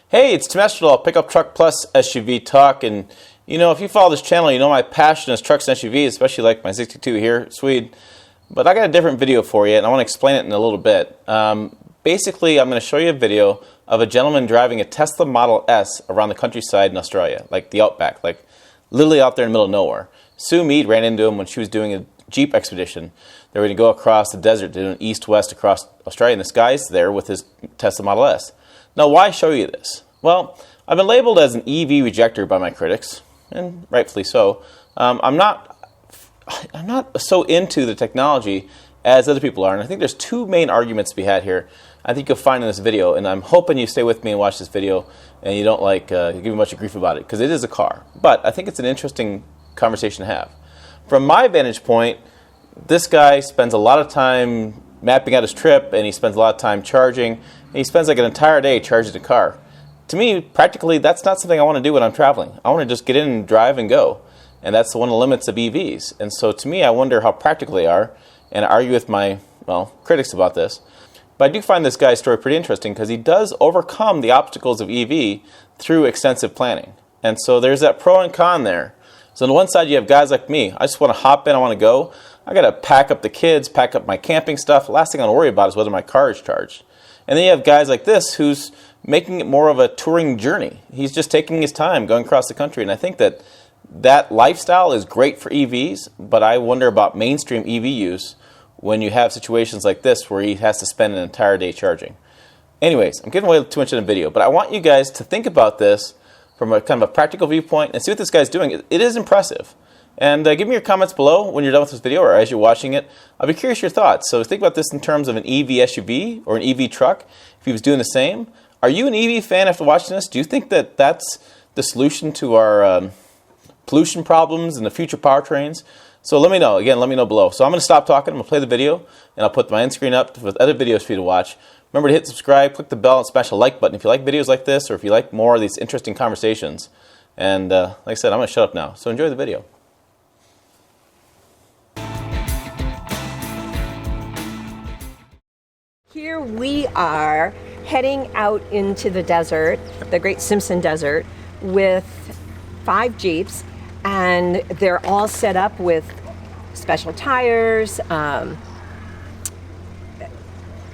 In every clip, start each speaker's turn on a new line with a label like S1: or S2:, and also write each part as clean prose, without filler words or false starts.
S1: Hey, it's Temestral, Pickup Truck Plus SUV Talk, and if you follow this channel, you know my passion is trucks and SUVs, especially like my 62 here, Swede. But I got a different video for you, and I want to explain it in a little bit. Basically, I'm going to show you a video of a gentleman driving a Tesla Model S around the countryside in Australia, like the Outback, like literally out there in the middle of nowhere. Sue Mead ran into him when she was doing a Jeep expedition. They were going to go across the desert, doing east-west across Australia, and this guy's there with his Tesla Model S. Now, why show you this? Well, I've been labeled as an EV rejecter by my critics, and rightfully so. I'm not so into the technology as other people are, and I think there's two main arguments to be had here. I think you'll find in this video, and I'm hoping you stay with me and watch this video, and you don't give me much grief about it, because it is a car. But I think it's an interesting conversation to have. From my vantage point, this guy spends a lot of time mapping out his trip, and he spends a lot of time charging, and he spends like an entire day charging the car. To me, practically, that's not something I want to do when I'm traveling. I want to just get in and drive and go. And that's one of the limits of EVs. And so to me, I wonder how practical they are, and I argue with my, critics about this. But I do find this guy's story pretty interesting because he does overcome the obstacles of EV through extensive planning. And so there's that pro and con there. So on the one side, you have guys like me. I just want to hop in, I want to go. I got to pack up the kids, pack up my camping stuff. Last thing I worry about is whether my car is charged. And then you have guys like this who's making it more of a touring journey. He's just taking his time going across the country. And I think that lifestyle is great for EVs, but I wonder about mainstream EV use when you have situations like this where he has to spend an entire day charging. Anyways, I'm giving away too much in the video, but I want you guys to think about this from a kind of a practical viewpoint and see what this guy's doing. It is impressive. And give me your comments below when you're done with this video or as you're watching it. I'll be curious your thoughts. So think about this in terms of an EV SUV or an EV truck, if he was doing the same. Are you an EV fan after watching this? Do you think that that's the solution to our pollution problems and the future powertrains? So let me know. Again, let me know below. So I'm going to stop talking. I'm going to play the video, and I'll put my end screen up with other videos for you to watch. Remember to hit subscribe, click the bell, and smash the like button if you like videos like this or if you like more of these interesting conversations. And like I said, I'm going to shut up now. So enjoy the video.
S2: Here we are heading out into the desert, the Great Simpson Desert, with 5 Jeeps, and they're all set up with special tires,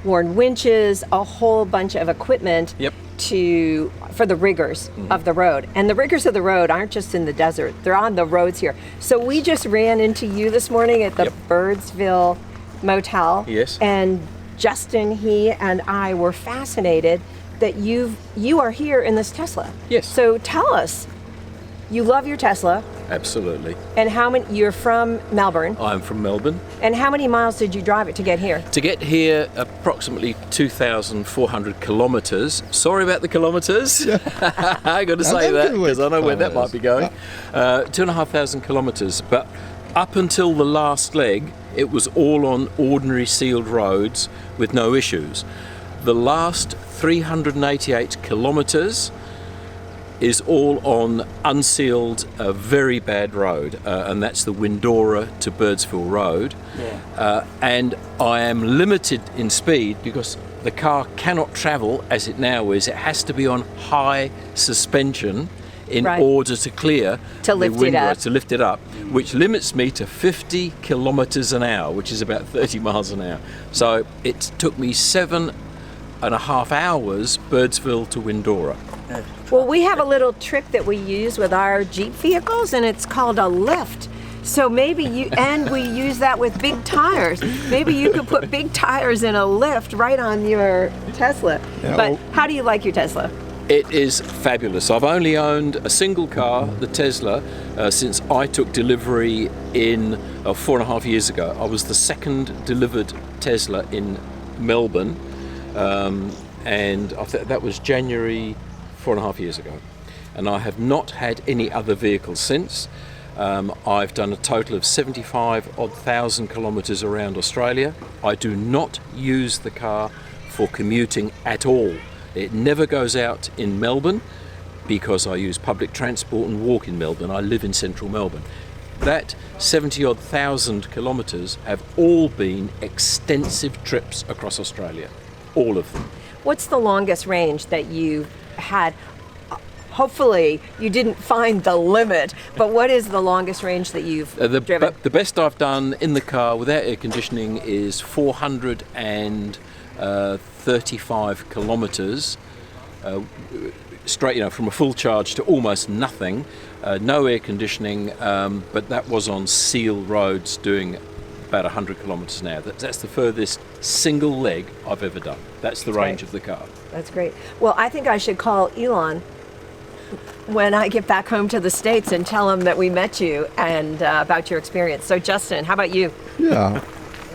S2: worn winches, a whole bunch of equipment for the riggers of the road. And the riggers of the road aren't just in the desert, they're on the roads here. So we just ran into you this morning at the Birdsville Motel.
S3: Yes.
S2: And Justin, he and I were fascinated that you are here in this Tesla.
S3: Yes.
S2: So tell us, you love your Tesla.
S3: Absolutely.
S2: And you're from Melbourne.
S3: I'm from Melbourne.
S2: And how many miles did you drive it to get here?
S3: To get here, approximately 2,400 kilometres. Sorry about the kilometres. I got to say that because I know where that might be going. 2,500 kilometres. But up until the last leg, it was all on ordinary sealed roads with no issues. The last 388 kilometres is all on unsealed, very bad road, and that's the Windora to Birdsville Road. Yeah. And I am limited in speed because the car cannot travel as it now is. It has to be on high suspension in order to clear
S2: to lift
S3: it up, which limits me to 50 kilometers an hour, which is about 30 miles an hour. So it took me 7.5 hours, Birdsville to Windora.
S2: Well, we have a little trick that we use with our Jeep vehicles, and it's called a lift. So maybe we use that with big tires. Maybe you could put big tires in a lift right on your Tesla. Yeah. But how do you like your Tesla?
S3: It is fabulous. I've only owned a single car, the Tesla, since I took delivery in 4.5 years ago. I was the second delivered Tesla in Melbourne, and that was January 4.5 years ago. And I have not had any other vehicles since. I've done a total of 75,000 kilometres around Australia. I do not use the car for commuting at all. It never goes out in Melbourne because I use public transport and walk in Melbourne. I live in central Melbourne. That 70-odd thousand kilometres have all been extensive trips across Australia, all of them.
S2: What's the longest range that you've had. Hopefully, you didn't find the limit, but what is the longest range that you've driven?
S3: The best I've done in the car without air conditioning is 435 kilometres, straight, from a full charge to almost nothing, no air conditioning, but that was on sealed roads doing about 100 kilometres an hour. That's the furthest single leg I've ever done. That's the range of the car.
S2: That's great. Well, I think I should call Elon when I get back home to the States and tell him that we met you and about your experience. So Justin, how about you?
S4: Yeah.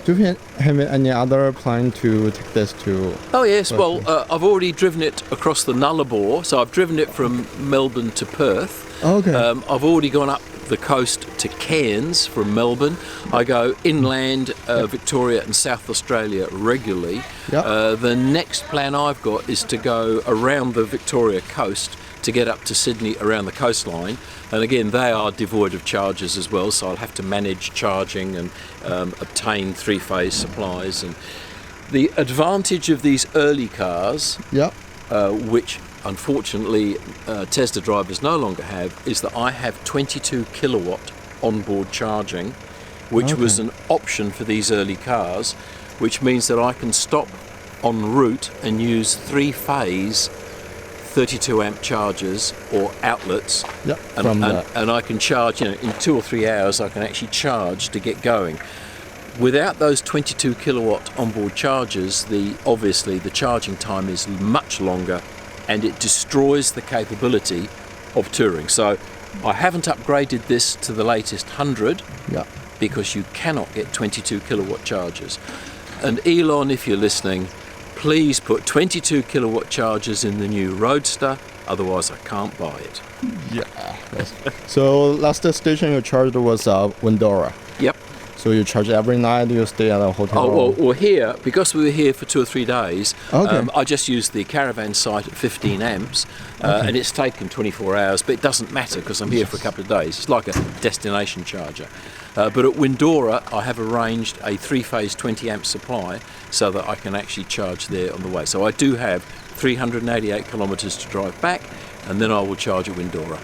S4: Do you have any other plan to take this to?
S3: Oh yes, well I've already driven it across the Nullarbor, so I've driven it from Melbourne to Perth.
S4: Okay.
S3: I've already gone up the coast to Cairns from Melbourne. I go inland Victoria and South Australia regularly.
S4: Yep.
S3: The next plan I've got is to go around the Victoria coast to get up to Sydney around the coastline, and again they are devoid of chargers as well, so I'll have to manage charging and obtain three-phase supplies. And the advantage of these early cars,
S4: Yeah.
S3: which unfortunately Tesla drivers no longer have, is that I have 22 kilowatt onboard charging, which was an option for these early cars, which means that I can stop en route and use three-phase 32 amp chargers or outlets,
S4: Yeah.
S3: and I can charge, in 2 or 3 hours I can actually charge to get going. Without those 22 kilowatt onboard chargers, obviously the charging time is much longer and it destroys the capability of touring. So I haven't upgraded this to the latest 100
S4: Yeah.
S3: because you cannot get 22 kilowatt chargers. And Elon, if you're listening, please put 22 kilowatt chargers in the new Roadster, otherwise I can't buy it.
S4: Yeah. So last station you charged was Windora.
S3: Yep.
S4: So you charge every night. You stay at a hotel.
S3: Oh, well, here, because we were here for 2 or 3 days,
S4: Okay.
S3: I just used the caravan site at 15 amps, and it's taken 24 hours, but it doesn't matter because I'm here for a couple of days. It's like a destination charger. But at Windora, I have arranged a 3-phase 20 amp supply so that I can actually charge there on the way. So I do have 388 kilometres to drive back, and then I will charge at Windora.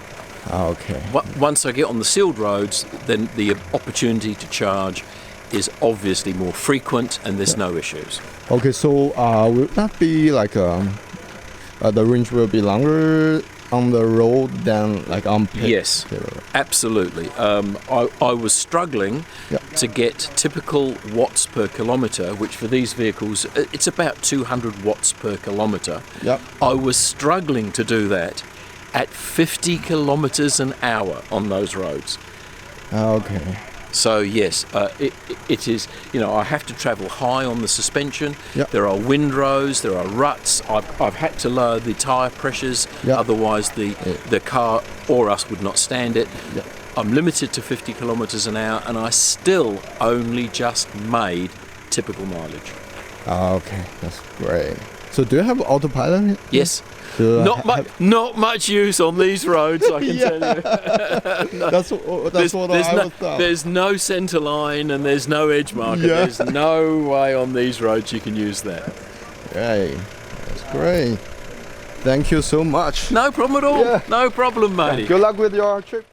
S4: Okay.
S3: Once I get on the sealed roads, then the opportunity to charge is obviously more frequent and there's no issues.
S4: Okay. So will that be like the range will be longer on the road than like on pit?
S3: Yes, absolutely. I was struggling to get typical watts per kilometre, which for these vehicles, it's about 200 watts per kilometre.
S4: Yep.
S3: I was struggling to do that at 50 kilometres an hour on those roads.
S4: Okay.
S3: So yes, it is, I have to travel high on the suspension.
S4: Yep.
S3: There are windrows, there are ruts. I've had to lower the tyre pressures,
S4: Yep.
S3: otherwise the car or us would not stand it.
S4: Yep.
S3: I'm limited to 50 kilometres an hour and I still only just made typical mileage.
S4: Okay, that's great. So do you have autopilot?
S3: Yes.
S4: So
S3: Not much use on these roads, I can tell you.
S4: That's what I thought.
S3: There's no centre line and there's no edge marker.
S4: Yeah.
S3: There's no way on these roads you can use that.
S4: Right. That's great. Thank you so much.
S3: No problem at all.
S4: Yeah.
S3: No problem, mate.
S4: Good luck with your trip.